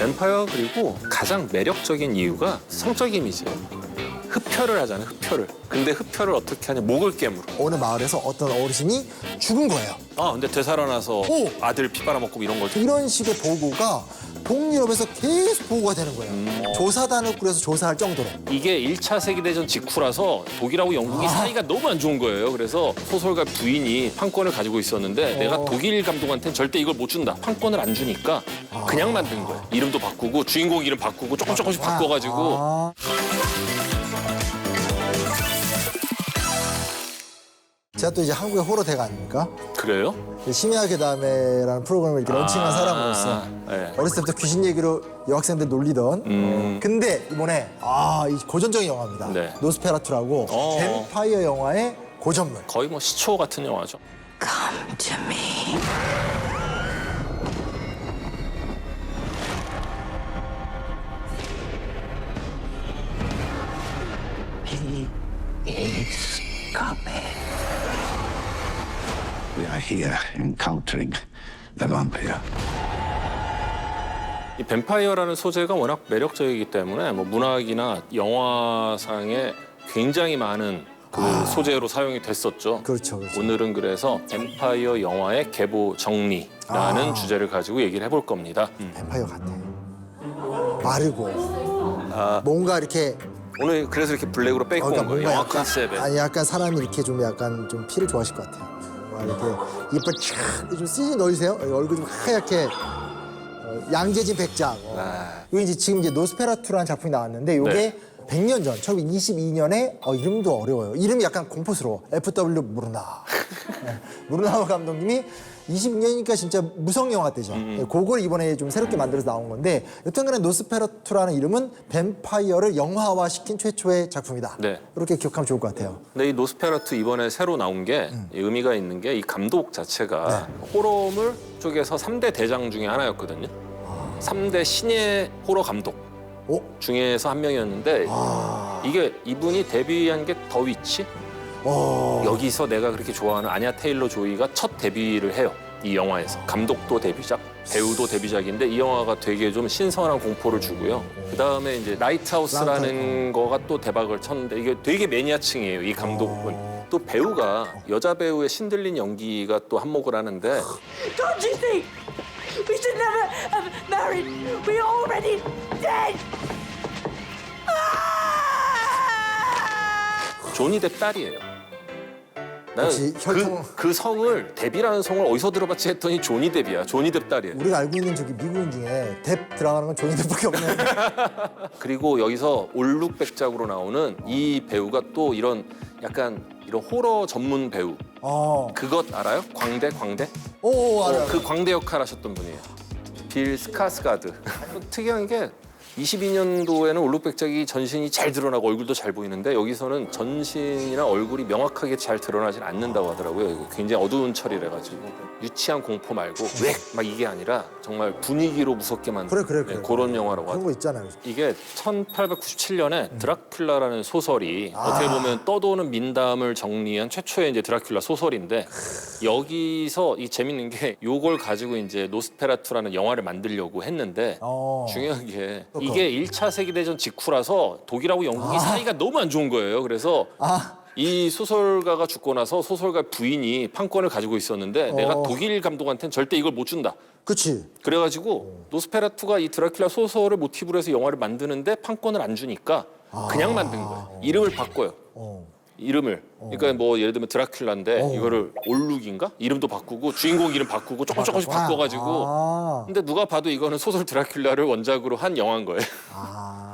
뱀파이어 그리고 가장 매력적인 이유가 성적 이미지예요. 흡혈을 하잖아요, 흡혈을. 근데 흡혈을 어떻게 하냐, 목을 깨물어. 어느 마을에서 어떤 어르신이 죽은 거예요. 근데 되살아나서 오! 아들 피 빨아먹고 이런 걸. 이런 식의 보고가 동유럽에서 계속 보고가 되는 거예요. 조사단을 꾸려서 조사할 정도로. 이게 1차 세계대전 직후라서 독일하고 영국이 사이가 너무 안 좋은 거예요. 그래서 소설가 부인이 판권을 가지고 있었는데 내가 독일 감독한테는 절대 이걸 못 준다. 판권을 안 주니까 그냥 만든 거예요. 이름도 바꾸고 주인공 이름 바꾸고 조금씩 바꿔가지고. 제가 또 이제 한국의 호러 대가 아닙니까? 그래요? 심야 괴담회라는 프로그램을 이렇게 런칭한 사람으로서 네. 어렸을 때부터 귀신 얘기로 여학생들 놀리던 근데 이번에 이 고전적인 영화입니다. 네. 노스페라투라고 뱀파이어 영화의 고전물. 거의 뭐 시초 같은 영화죠. Come to me. He is coming. We are here encountering the vampire. 이 뱀파이어라는 소재가 워낙 매력적이기 때문에 뭐 문학이나 영화상에 굉장히 많은 그 소재로 사용이 됐었죠. 그렇죠. 오늘은 그래서 뱀파이어 영화의 계보 정리라는 주제를 가지고 얘기를 해볼 겁니다. 뱀파이어 같아. 마르고 뭔가 이렇게 오늘 그래서 이렇게 블랙으로 빼고 온 거예요. 영화 컨셉에. 아니 약간 사람이 이렇게 좀 약간 좀 피를 좋아하실 것 같아요. 막 이렇게 이빨 촥좀 CG 넣으세요. 얼굴 좀 하얗게 양재진 백작. 이거 이제 지금 이제 노스페라투라는 작품이 나왔는데 이게 네. 100년 전 1922년에 이름도 어려워요. 이름이 약간 공포스러워. F.W. 무르나. 무르나와 감독님이 22년이니까 진짜 무성 영화 때죠. 그걸 이번에 좀 새롭게 만들어서 나온 건데 여튼간에 노스페라투라는 이름은 뱀파이어를 영화화시킨 최초의 작품이다. 네. 이렇게 기억하면 좋을 것 같아요. 근데 이 노스페라투 이번에 새로 나온 게 의미가 있는 게 이 감독 자체가 호러물 쪽에서 3대 대장 중에 하나였거든요. 3대 신예 호러 감독 중에서 한 명이었는데 이게 이분이 데뷔한 게 더 위치? 여기서 내가 그렇게 좋아하는 아냐 테일러 조이가 첫 데뷔를 해요. 이 영화에서. 감독도 데뷔작, 배우도 데뷔작인데 이 영화가 되게 좀 신선한 공포를 주고요. 그다음에 이제 라이트하우스라는 거가 또 대박을 쳤는데 이게 되게 매니아층이에요. 이 감독은. 또 배우가 여자 배우의 신들린 연기가 또 한몫을 하는데 Don't you think we should never have married? We're already dead. 조니 뎁 딸이에요. 나는 역시 혈통- 그 성을 데뷔라는 성을 어디서 들어봤지 했더니 조니 뎁이야. 조니 뎁 딸이에요. 우리가 알고 있는 저기 미국인 중에 뎁 들어가는 건 조니 뎁밖에 없네. 그리고 여기서 올룩백작으로 나오는 이 배우가 또 이런 약간 이런 호러 전문 배우. 그것 알아요? 광대? 알아요. 그 광대 역할 하셨던 분이에요. 빌 스카스가드. 특이한 게 22년도에는 올룩백작이 전신이 잘 드러나고 얼굴도 잘 보이는데 여기서는 전신이나 얼굴이 명확하게 잘 드러나질 않는다고 하더라고요. 이거 굉장히 어두운 처리를 해가지고 유치한 공포 말고 막 이게 아니라 정말 분위기로 무섭게 만든 그래. 그런 영화라고 그런 하더라고요. 거 있잖아요. 이게 1897년에 드라큘라라는 소설이 어떻게 보면 떠도는 민담을 정리한 최초의 이제 드라큘라 소설인데 여기서 이 재밌는 게 요걸 가지고 이제 노스페라투라는 영화를 만들려고 했는데 중요한 게 이게 1차 세계대전 직후라서 독일하고 영국이 사이가 너무 안 좋은 거예요. 그래서 이 소설가가 죽고 나서 소설가 부인이 판권을 가지고 있었는데 내가 독일 감독한테는 절대 이걸 못 준다. 그치. 그래가지고 노스페라투가 이 드라큘라 소설을 모티브로 해서 영화를 만드는데 판권을 안 주니까 그냥 만든 거예요. 이름을 바꿔요. 이름을. 그러니까 뭐 예를 들면 드라큘라인데 이거를 올룩인가? 이름도 바꾸고 주인공 이름 바꾸고 조금씩 바꿔가지고. 근데 누가 봐도 이거는 소설 드라큘라를 원작으로 한 영화인 거예요.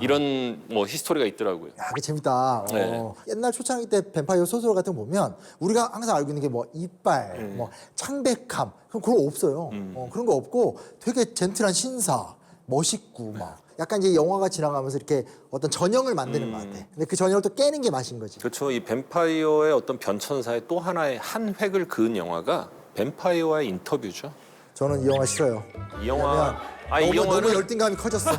이런 뭐 히스토리가 있더라고요. 야, 그게 재밌다. 네. 옛날 초창기 때 뱀파이어 소설 같은 거 보면 우리가 항상 알고 있는 게 뭐 이빨, 뭐 창백함 그런 거 없어요. 그런 거 없고 되게 젠틀한 신사, 멋있고 막 약간 이제 영화가 지나가면서 이렇게 어떤 전형을 만드는 것 같아. 근데 그 전형을 또 깨는 게 맛인 거지. 그렇죠. 이 뱀파이어의 어떤 변천사의 또 하나의 한 획을 그은 영화가 뱀파이어와의 인터뷰죠. 저는 이 영화 싫어요. 이 영화 너무 열등감이 커졌어.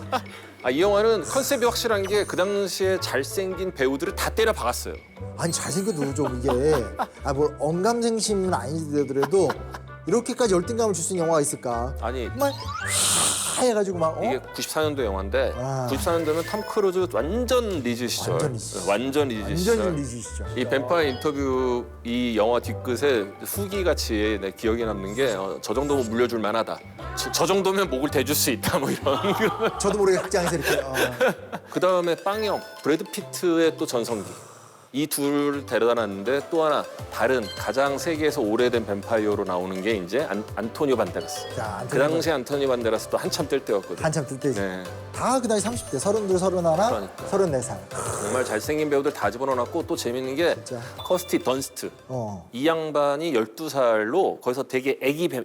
이 영화는 컨셉이 확실한 게 그 당시에 잘생긴 배우들을 다 때려 박았어요. 아니 잘생겨도 좀 이게 뭘 언감생심은 아니더라도 이렇게까지 열등감을 줄 수 있는 영화가 있을까? 아니 정말 하얘가지고 막 이게 94년도 영화인데 아. 94년도면 톰 크루즈 완전 리즈 시절. 완전 리즈. 완전 리즈 시절. 완전 리즈시죠. 이 뱀파이어 인터뷰 이 영화 뒷끝에 후기 같이 내 기억에 남는 게 저 정도면 물려줄 만하다. 저 정도면 목을 대줄 수 있다 뭐 이런. 저도 모르게 극장에서 이렇게 그 다음에 빵형 브래드 피트의 또 전성기. 이 둘 데려다 놨는데 또 하나 다른 가장 세계에서 오래된 뱀파이어로 나오는 게 이제 안토니오 반데라스. 자, 안토니오 그 당시 안토니오 반데라스도 한참 뜰 때였거든. 한참 뜰 때지. 네. 다 그 나이 30대, 32, 31, 그러니까. 34살. 정말 잘생긴 배우들 다 집어넣어놨고 또 재밌는 게 진짜. 커스티 던스트. 어. 이 양반이 12살로 거기서 되게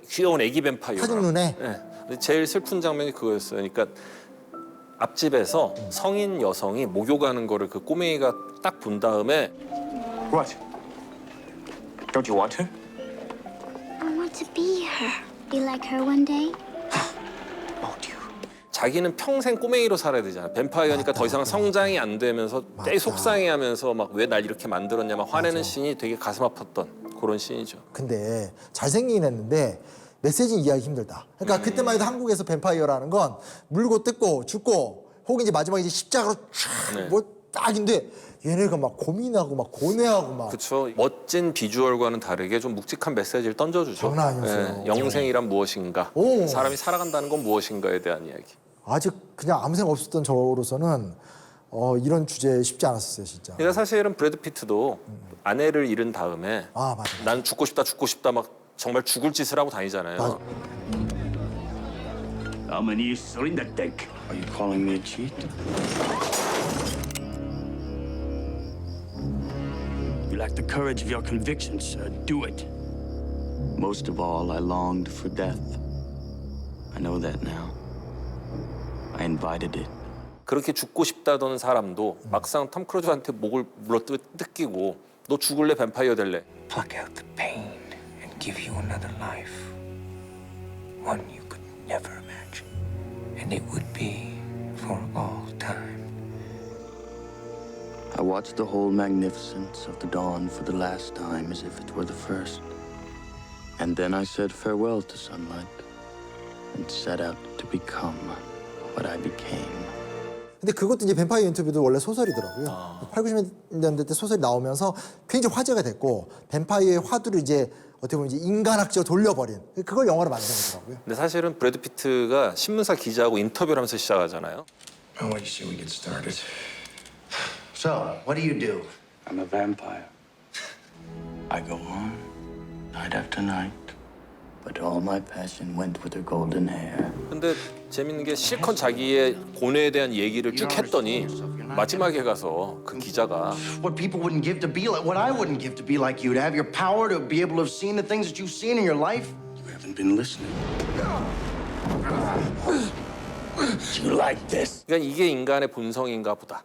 귀여운 애기 뱀파이어. 사진 눈에? 네. 근데 제일 슬픈 장면이 그거였어요. 그러니까 앞집에서 성인 여성이 목욕하는 거를 그 꼬맹이가 딱 본 다음에 What? Don't you want her? I want to be her. Be like her one day. Won't you? 자기는 평생 꼬맹이로 살아야 되잖아. 뱀파이어니까 더 이상 성장이 안 되면서 되게 속상해하면서 막 왜 날 이렇게 만들었냐 막 화내는 씬이 되게 가슴 아팠던 그런 씬이죠. 근데 잘생기긴 했는데 메시지 이해하기 힘들다. 그러니까 그때만 해도 한국에서 뱀파이어라는 건 물고 뜯고 죽고 혹은 이제 마지막에 이제 십자가로 네. 쫙뭐 딱인데 얘네가 막 고민하고 막 고뇌하고 막 그렇죠. 멋진 비주얼과는 다르게 좀 묵직한 메시지를 던져주죠. 장난 아니었어요. 영생이란 무엇인가, 오. 사람이 살아간다는 건 무엇인가에 대한 이야기. 아직 그냥 아무 생각 없었던 저로서는 이런 주제 쉽지 않았었어요, 진짜. 그러니까 사실은 브래드 피트도 아내를 잃은 다음에 아, 맞아. 난 죽고 싶다 막 정말 죽을 짓을 하고 다니잖아요. 맞아. How many is in that tank? Are you calling me a cheat? You lack the courage of your convictions, sir. Do it. Most of all, I longed for death. I know that now. I invited it. 그렇게 죽고 싶다던 사람도 막상 톰 크루즈한테 목을 물어 뜯기고 너 죽을래 뱀파이어 될래? Pluck out the pain and give you another life. One you could never imagine. And it would be for all time. I watched the whole magnificence of the dawn for the last time as if it were the first. And then I said farewell to sunlight and set out to become what I became. 근데 그것도 이제 뱀파이어 인터뷰도 원래 소설이더라고요. 8, 90년대 때 소설이 나오면서 굉장히 화제가 됐고 뱀파이어의 화두를 이제 어떻게 보면 이제 인간학적으로 돌려버린 그걸 영화로 만든 거더라고요. 근데 사실은 브래드 피트가 신문사 기자하고 인터뷰를 하면서 시작하잖아요. Why don't you say we get started? So, what do? I'm a vampire. I go on, night after night. But all my passion went with her golden hair. 근데 재밌는 게 실컷 자기의 고뇌에 대한 얘기를 쭉 했더니 마지막에 가서 그 기자가 What people wouldn't give to be like, what I wouldn't give to be like you, to have your power, to be able to have seen the things that you've seen in your life. You haven't been listening. You like this? 그러니까 이게 인간의 본성인가 보다.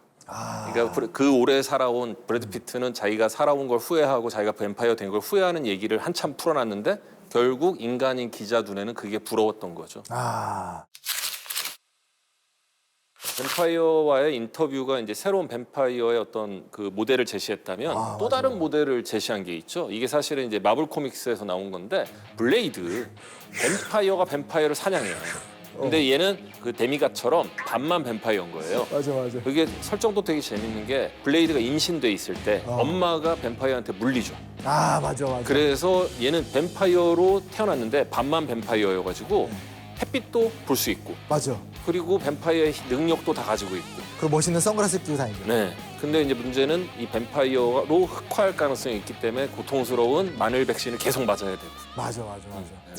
그러니까 그 오래 살아온 브래드 피트는 자기가 살아온 걸 후회하고 자기가 뱀파이어 된 걸 후회하는 얘기를 한참 풀어놨는데 결국 인간인 기자 눈에는 그게 부러웠던 거죠. 아, 뱀파이어와의 인터뷰가 이제 새로운 뱀파이어의 어떤 그 모델을 제시했다면 또 다른 모델을 제시한 게 있죠. 이게 사실은 이제 마블 코믹스에서 나온 건데 블레이드. 뱀파이어가 뱀파이어를 사냥해요. 근데 얘는 그 데미갓처럼 반만 뱀파이어인 거예요. 맞아. 그게 설정도 되게 재밌는 게 블레이드가 임신돼 있을 때 엄마가 뱀파이어한테 물리죠. 아, 맞아. 그래서 얘는 뱀파이어로 태어났는데 반만 뱀파이어여가지고 햇빛도 볼 수 있고 맞아. 그리고 뱀파이어의 능력도 다 가지고 있고. 그리고 멋있는 선글라스 끼고 다니죠. 네. 근데 이제 문제는 이 뱀파이어로 흑화할 가능성이 있기 때문에 고통스러운 마늘 백신을 계속 맞아야 되고. 맞아.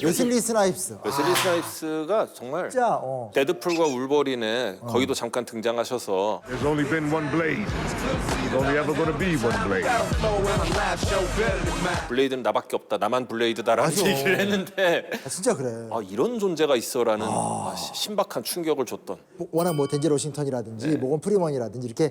웨슬리 스나이프스. 웨슬리 스나이프스가 정말 진짜 데드풀과 울버린에 거기도 잠깐 등장하셔서 There's only been one blade. There's only ever gonna be one blade. 블레이드는 나밖에 없다. 나만 블레이드다라는 맞아. 얘기를 했는데 진짜 그래. 이런 존재가 있어라는 신박한 충격을 줬던. 워낙 뭐 덴젤 워싱턴이라든지 모건 프리먼이라든지 이렇게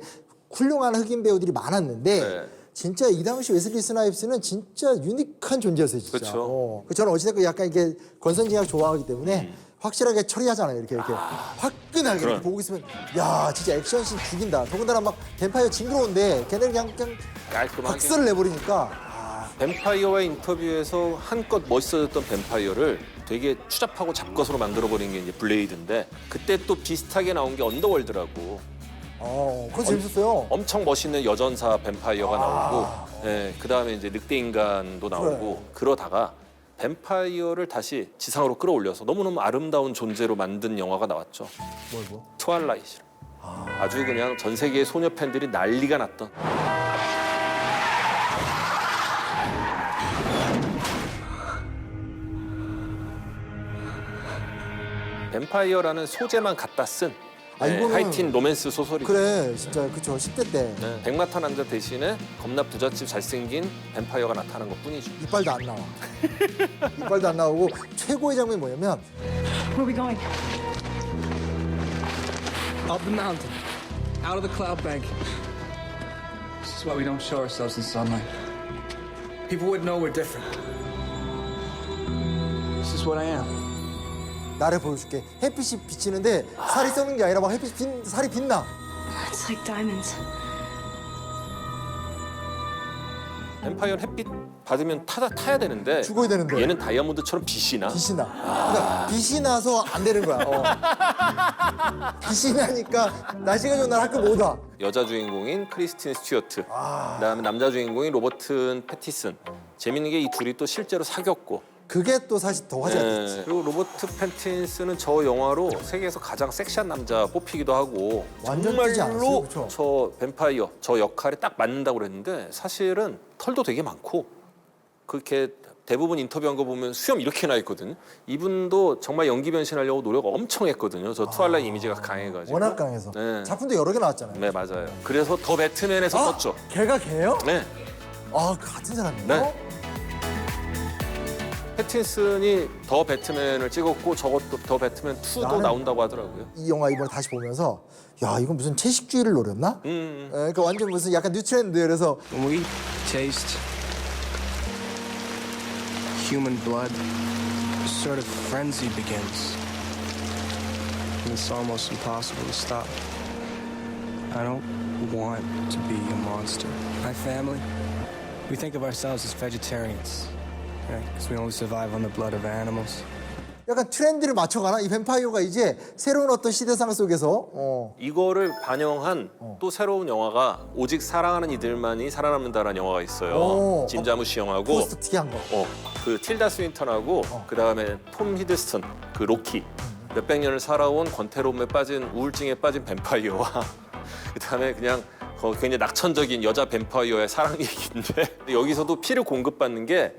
훌륭한 흑인 배우들이 많았는데 네. 진짜 이 당시 웨슬리 스나이프스는 진짜 유니크한 존재였어요, 진짜. 그렇죠. 저는 어찌됐건 약간 이게 권선징악 좋아하기 때문에 확실하게 처리하잖아요, 이렇게 화끈하게 그럼. 이렇게 보고 있으면 야 진짜 액션씬 죽인다. 더군다나 막 뱀파이어 징그러운데 걔네는 그냥 깔끔하게. 박살을 내버리니까 뱀파이어와의 인터뷰에서 한껏 멋있어졌던 뱀파이어를 되게 추잡하고 잡것으로 만들어버린 게 이제 블레이드인데 그때 또 비슷하게 나온 게 언더월드라고 그거 재밌었어요. 엄청 멋있는 여전사 뱀파이어가 나오고 그다음에 이제 늑대 인간도 나오고 그러다가 뱀파이어를 다시 지상으로 끌어올려서 너무너무 아름다운 존재로 만든 영화가 나왔죠. 뭐? 트와일라이트. 아주 그냥 전 세계의 소녀 팬들이 난리가 났던. 뱀파이어라는 소재만 갖다 쓴 이거는- 하이틴 로맨스 소설이죠. 그래, 진짜 그쵸. 10대 때 백마타 남자 대신에 겁나 부잣집 잘생긴 뱀파이어가 나타난 것뿐이죠. 이빨도 안 나와. 이빨도 안 나오고 최고의 장면이 뭐냐면 Where are we going? Up the mountain, out of the cloud bank. This is why we don't show ourselves in sunlight. People would know we're different. This is what I am. 나를 보여줄게. 햇빛이 비치는데 살이 썩는 게 아니라 막 살이 빛나. It's like diamonds. 뱀파이어 햇빛 받으면 타야 되는데 죽어야 되는데. 얘는 다이아몬드처럼 빛이 나. 빛이 나. 그러니까 빛이 나서 안 되는 거야. 빛이 나니까 날씨가 좋은 날 학교 못 와. 여자 주인공인 크리스틴 스튜어트, 그다음에 남자 주인공인 로버트 패티슨. 재밌는 게 이 둘이 또 실제로 사귀었고. 그게 또 사실 더 화제가 됐지. 그리고 로버트 패티슨은 저 영화로 세계에서 가장 섹시한 남자 뽑히기도 하고 완전 뜨지 않았어요? 정말로 그쵸? 저 뱀파이어 저 역할에 딱 맞는다고 그랬는데 사실은 털도 되게 많고 그렇게 대부분 인터뷰한 거 보면 수염 이렇게 나 있거든요. 이분도 정말 연기 변신하려고 노력 엄청 했거든요. 저 트와일라이트 이미지가 강해가지고. 워낙 강해서. 네. 작품도 여러 개 나왔잖아요. 네 맞아요. 그래서 더 배트맨에서 떴죠. 걔가 걔요? 네. 같은 사람이에요? 네. 패틴슨이 더 배트맨을 찍었고 저것도 더 배트맨 2도 나는- 나온다고 하더라고요. 이 영화 이번에 다시 보면서 야 이건 무슨 채식주의를 노렸나? 그러니까 완전 무슨 약간 뉴트렌드 그래서 When we taste human blood, a sort of frenzy begins. And it's almost impossible to stop. I don't want to be a monster. My family, we think of ourselves as vegetarians. Because we only survive on the blood of animals. 약간 트렌드를 맞춰가나? 이 뱀파이어가 이제 새로운 어떤 시대상 속에서 이거를 반영한 또 새로운 영화가 오직 사랑하는 이들만이 살아남는다라는 영화가 있어요. 오. 짐 자무시 영화고 포스트 특이한 거. 그 틸다 스윈턴하고 그다음에 톰 히들스턴 그 로키 몇백 년을 살아온 권태로움에 빠진 우울증에 빠진 뱀파이어와 그다음에 그냥 굉장히 낙천적인 여자 뱀파이어의 사랑 얘기인데 여기서도 피를 공급받는 게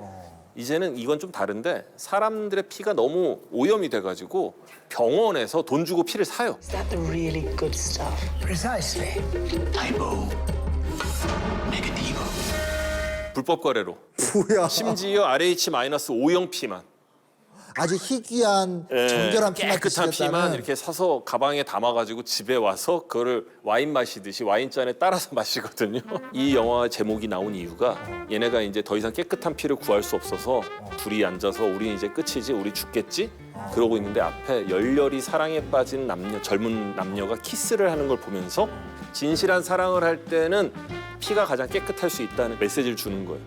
이제는 이건 좀 다른데 사람들의 피가 너무 오염이 돼가지고 병원에서 돈 주고 피를 사요. Is that the really good stuff? Precisely. Typo. Negativo. 불법 거래로. 뭐야? 심지어 RH-5형 피만. 아주 희귀한 정결한 피만 깨끗한 피만 드시겠다는. 이렇게 사서 가방에 담아가지고 집에 와서 그거를 와인 마시듯이 와인잔에 따라서 마시거든요. 이 영화 제목이 나온 이유가 얘네가 이제 더 이상 깨끗한 피를 구할 수 없어서 둘이 앉아서 우리 이제 끝이지 우리 죽겠지 그러고 있는데 앞에 열렬히 사랑에 빠진 젊은 남녀가 키스를 하는 걸 보면서 진실한 사랑을 할 때는 피가 가장 깨끗할 수 있다는 메시지를 주는 거예요.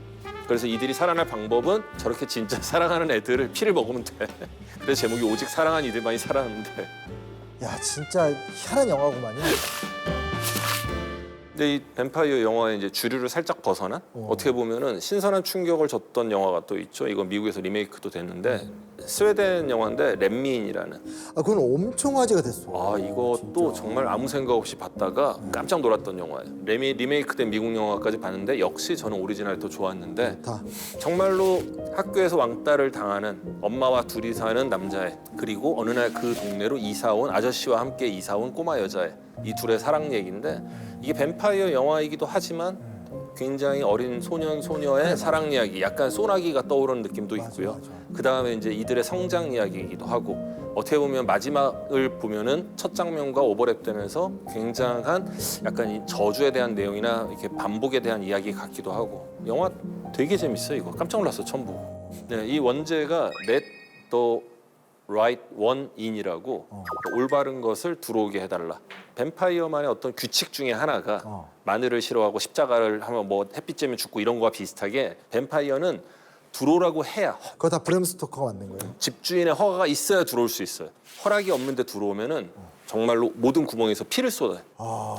그래서 이들이 살아날 방법은 저렇게 진짜 사랑하는 애들을 피를 먹으면 돼. 그래서 제목이 오직 사랑하는 이들만이 살아남는 돼. 야 진짜 희한한 영화구만요. 근데 이 뱀파이어 영화의 이제 주류를 살짝 벗어난 어떻게 보면은 신선한 충격을 줬던 영화가 또 있죠. 이건 미국에서 리메이크도 됐는데 스웨덴 영화인데 렘미인이라는. 그건 엄청 화제가 됐어. 이것도 정말 아무 생각 없이 봤다가 깜짝 놀랐던 영화예요. 리메이크된 미국 영화까지 봤는데 역시 저는 오리지널이 더 좋았는데 다. 정말로 학교에서 왕따를 당하는 엄마와 둘이 사는 남자애 그리고 어느 날 그 동네로 이사온 아저씨와 함께 이사온 꼬마 여자애 이 둘의 사랑 얘기인데 이게 뱀파이어 영화이기도 하지만 굉장히 어린 소년 소녀의 사랑 이야기, 약간 소나기가 떠오르는 느낌도 있고요. 그 다음에 이제 이들의 성장 이야기이기도 하고 어떻게 보면 마지막을 보면은 첫 장면과 오버랩되면서 굉장한 약간 이 저주에 대한 내용이나 이렇게 반복에 대한 이야기 같기도 하고 영화 되게 재밌어요. 이거 깜짝 놀랐어 처음 보고. 네, 이 원제가 렛 더 right one in이라고 올바른 것을 들어오게 해달라. 뱀파이어만의 어떤 규칙 중에 하나가 마늘을 싫어하고 십자가를 하면 뭐 햇빛 쬐면 죽고 이런 거와 비슷하게 뱀파이어는 들어오라고 해야 그거 다 브램 스토커가 만든 거예요. 집주인의 허가가 있어야 들어올 수 있어요. 허락이 없는데 들어오면은 정말로 모든 구멍에서 피를 쏟아요.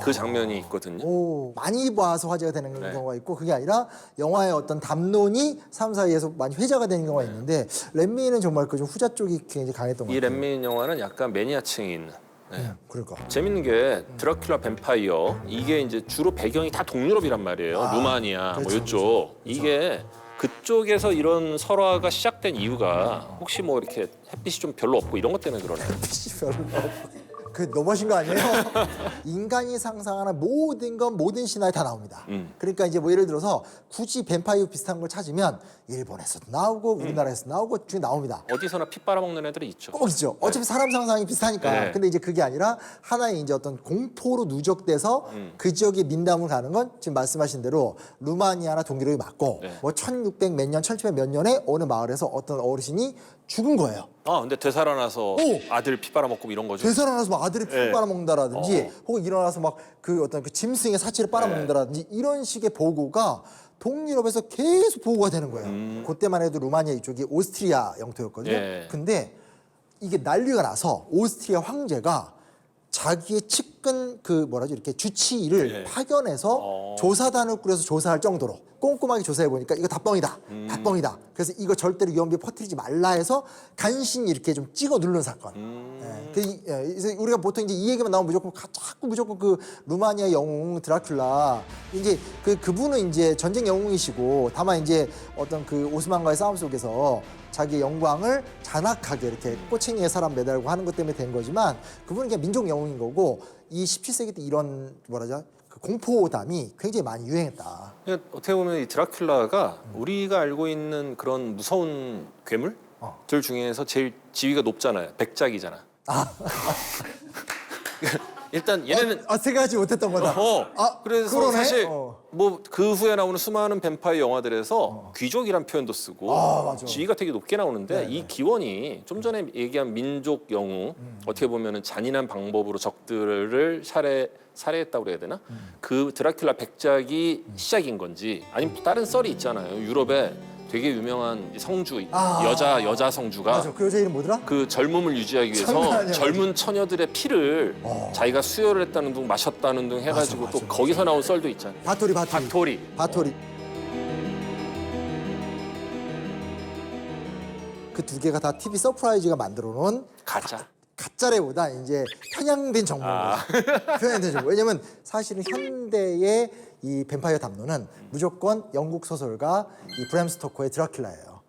그 장면이 있거든요. 오, 많이 봐서 화제가 되는 네. 경우가 있고 그게 아니라 영화의 어떤 담론이 사람 사이에서 많이 회자가 되는 경우가 있는데 렛미는 정말 그 좀 후자 쪽이 굉장히 강했던 것 이 같아요. 렛민 영화는 약간 매니아층이 있는. 네. 그러니까. 재밌는 게 드라큘라 뱀파이어 이게 이제 주로 배경이 다 동유럽이란 말이에요. 루마니아 뭐 그렇죠, 이쪽. 그렇죠. 이게 그쪽에서 이런 설화가 시작된 이유가 혹시 뭐 이렇게 햇빛이 좀 별로 없고 이런 것 때문에 그러나요? 별로. 그 너무하신 거 아니에요? 인간이 상상하는 모든 건 모든 신화에 다 나옵니다. 그러니까 이제 뭐 예를 들어서 굳이 뱀파이어 비슷한 걸 찾으면 일본에서도 나오고 우리나라에서 나오고 중에 나옵니다. 어디서나 피 빨아먹는 애들이 있죠. 꼭 있죠. 어차피 사람 상상이 비슷하니까. 네. 근데 이제 그게 아니라 하나의 이제 어떤 공포로 누적돼서 그 지역에 민담을 가는 건 지금 말씀하신 대로 루마니아나 동유럽이 맞고 네. 뭐 1600 몇 년, 1700 몇 년에 어느 마을에서 어떤 어르신이 죽은 거예요. 아 근데 되살아나서 오! 아들 피 빨아먹고 이런 거죠. 되살아나서 막 아들이 피 네. 빨아먹는다라든지 혹은 일어나서 막 그 어떤 그 짐승의 사체를 빨아먹는다라든지 이런 식의 보고가 동유럽에서 계속 보고가 되는 거예요. 그때만 해도 루마니아 이쪽이 오스트리아 영토였거든요. 예. 근데 이게 난리가 나서 오스트리아 황제가 자기의 측근 그 뭐라죠 이렇게 주치의를 예. 파견해서 조사단을 꾸려서 조사할 정도로 꼼꼼하게 조사해 보니까 이거 다 뻥이다, 다 뻥이다. 그래서 이거 절대로 위험비에 퍼뜨리지 말라 해서 간신히 이렇게 좀 찍어 누른 사건. 그래서 우리가 보통 이제 이 얘기만 나오면 무조건 자꾸 무조건 그 루마니아 영웅 드라큘라 이제 그분은 이제 전쟁 영웅이시고 다만 이제 어떤 그 오스만과의 싸움 속에서 자기의 영광을 잔악하게 이렇게 꼬챙이에 사람 매달고 하는 것 때문에 된 거지만 그분은 그냥 민족 영웅인 거고 이 17세기 때 이런 뭐라죠 그 공포담이 굉장히 많이 유행했다. 어떻게 보면 이 드라큘라가 우리가 알고 있는 그런 무서운 괴물들 중에서 제일 지위가 높잖아요. 백작이잖아. 일단 얘네는 생각하지 못했던 거다. 그래서 그러네? 사실 뭐 그 후에 나오는 수많은 뱀파이어 영화들에서 귀족이란 표현도 쓰고 맞아. 지위가 되게 높게 나오는데 네, 이 기원이 좀 전에 얘기한 민족 영웅 어떻게 보면은 잔인한 방법으로 적들을 살해했다고 그래야 되나? 그 드라큘라 백작이 시작인 건지 아니면 또 다른 썰이 있잖아요. 유럽에 되게 유명한 성주 여자 성주가 맞아. 그 여자 이름 뭐더라? 그 젊음을 유지하기 장난 위해서 아니야, 젊은 처녀들의 피를 자기가 수혈을 했다는 둥 마셨다는 둥 해가지고 맞아, 또 맞아. 거기서 나온 썰도 있잖아요. 바토리. 그 두 개가 다 TV 서프라이즈가 만들어 놓은 가짜래보다 이제 편향된 정보인 거예요. 편향된 정보. 왜냐면 사실은 현대의 이 뱀파이어 담론은 무조건 영국 소설가 이 브램 스토커의 드라큘라예요.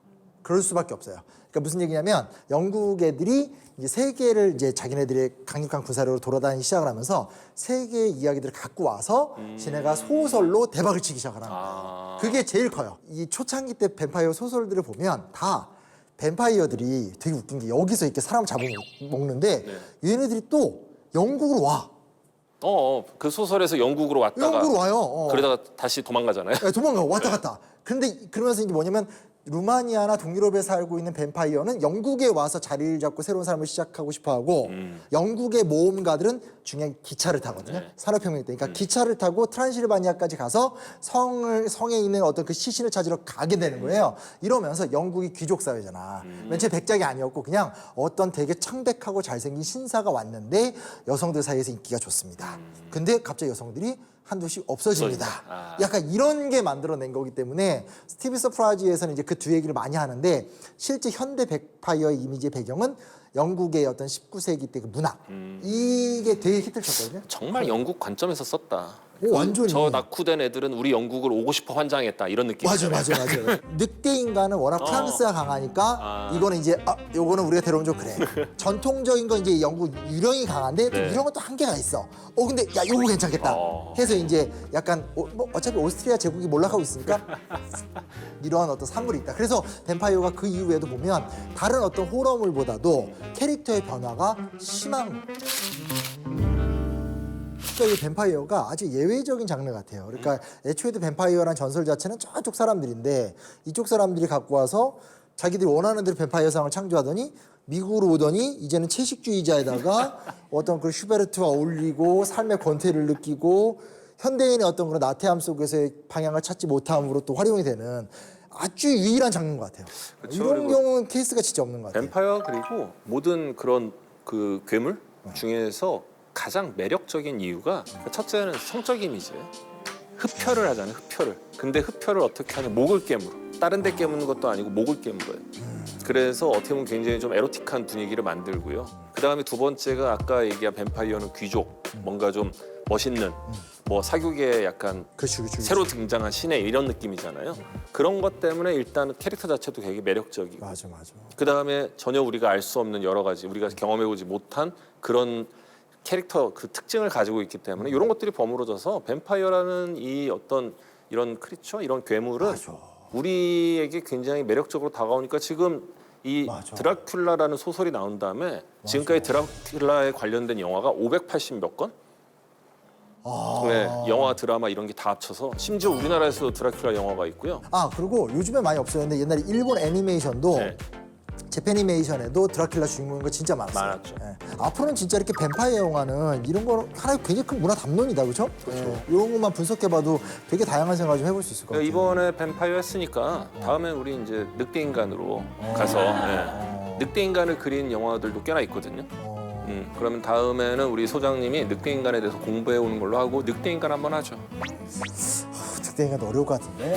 그럴 수밖에 없어요. 그러니까 무슨 얘기냐면 영국 애들이 이제 세계를 이제 자기네들의 강력한 군사력으로 돌아다니기 시작을 하면서 세계의 이야기들을 갖고 와서 지네가 소설로 대박을 치기 시작을 하는 거예요. 그게 제일 커요. 이 초창기 때 뱀파이어 소설들을 보면 다 뱀파이어들이 되게 웃긴 게 여기서 이렇게 사람 잡아먹는데 얘네들이 또 영국으로 와. 그 소설에서 영국으로 왔다가 영국으로 와요. 그러다가 다시 도망가잖아요. 네, 도망가 왔다 갔다. 근데 그러면서 이제 뭐냐면 루마니아나 동유럽에 살고 있는 뱀파이어는 영국에 와서 자리를 잡고 새로운 삶을 시작하고 싶어하고 영국의 모험가들은 중요한 기차를 타거든요. 산업혁명 때. 그러니까 기차를 타고 트란실바니아까지 가서 성에 있는 어떤 그 시신을 찾으러 가게 되는 거예요. 이러면서 영국이 귀족 사회잖아. 맨 처음에 백작이 아니었고 그냥 어떤 되게 창백하고 잘생긴 신사가 왔는데 여성들 사이에서 인기가 좋습니다. 근데 갑자기 여성들이 한두씩 없어집니다. 약간 이런 게 만들어낸 거기 때문에 스티브 서프라이즈에서는 이제 그 두 얘기를 많이 하는데 실제 현대 뱀파이어의 이미지의 배경은 영국의 어떤 19세기 때 그 문학 이게 되게 히트를 쳤거든요. 정말 영국 관점에서 썼다. 완전히. 저 낙후된 애들은 우리 영국을 오고 싶어 환장했다 이런 느낌. 맞아. 늑대 인간은 워낙 프랑스가 강하니까 이거는 이제 요거는 우리가 데려오면 좀 그래. 전통적인 건 이제 영국 유령이 강한데 또 유령은 또 한계가 있어. 근데 야 요거 괜찮겠다. 해서 이제 약간 뭐 어차피 오스트리아 제국이 몰락하고 있으니까 이러한 어떤 산물이 있다. 그래서 뱀파이어가 그 이후에도 보면 다른 어떤 호러물보다도 캐릭터의 변화가 심한. 그러니까 이 뱀파이어가 아주 예외적인 장르 같아요. 그러니까 애초에도 뱀파이어란 전설 자체는 저쪽 사람들인데 이쪽 사람들이 갖고 와서 자기들이 원하는 대로 뱀파이어 상을 창조하더니 미국으로 오더니 이제는 채식주의자에다가 어떤 그 슈베르트와 어울리고 삶의 권태를 느끼고 현대인의 어떤 그런 나태함 속에서의 방향을 찾지 못함으로 또 활용이 되는 아주 유일한 장르인 것 같아요. 그쵸, 이런 그리고 경우는 케이스가 진짜 없는 것 같아요. 뱀파이어 그리고 모든 그런 그 괴물 중에서 가장 매력적인 이유가 첫째는 성적 이미지예요. 흡혈을 하잖아요. 흡혈을. 근데 흡혈을 어떻게 하냐? 목을 깨물어. 다른 데 깨무는 것도 아니고 목을 깨물어요. 그래서 어떻게 보면 굉장히 좀 에로틱한 분위기를 만들고요. 그다음에 두 번째가 아까 얘기한 뱀파이어는 귀족, 뭔가 좀 멋있는 뭐 사교계에 약간 그렇죠. 새로 등장한 신의 이런 느낌이잖아요. 그런 것 때문에 일단 캐릭터 자체도 되게 매력적이고 맞아. 그다음에 전혀 우리가 알 수 없는 여러 가지 우리가 경험해보지 못한 그런 캐릭터 그 특징을 가지고 있기 때문에 이런 것들이 버무러져서 뱀파이어라는 이 어떤 이런 크리처 이런 괴물은 우리에게 굉장히 매력적으로 다가오니까 지금 이 드라큘라라는 소설이 나온 다음에 지금까지 드라큘라에 관련된 영화가 580 몇 건? 네, 영화, 드라마 이런 게 다 합쳐서 심지어 우리나라에서도 드라큘라 영화가 있고요. 그리고 요즘에 많이 없어졌는데 옛날에 일본 애니메이션도 네. 재패니메이션에도 드라큘라 주인공인 거 진짜 많았어요. 많았죠. 예. 앞으로는 진짜 이렇게 뱀파이어 영화는 이런 거 하나의 굉장히 큰 문화 담론이다, 그렇죠? 이런 것만 분석해봐도 되게 다양한 생각을 좀 해볼 수 있을 것 같아요. 이번에 뱀파이어 했으니까 다음엔 우리 이제 늑대 인간으로 가서 늑대 인간을 그린 영화들도 꽤나 있거든요. 그러면 다음에는 우리 소장님이 늑대 인간에 대해서 공부해 오는 걸로 하고 늑대 인간 한번 하죠. 늑대 인간 어려울 것 같은데.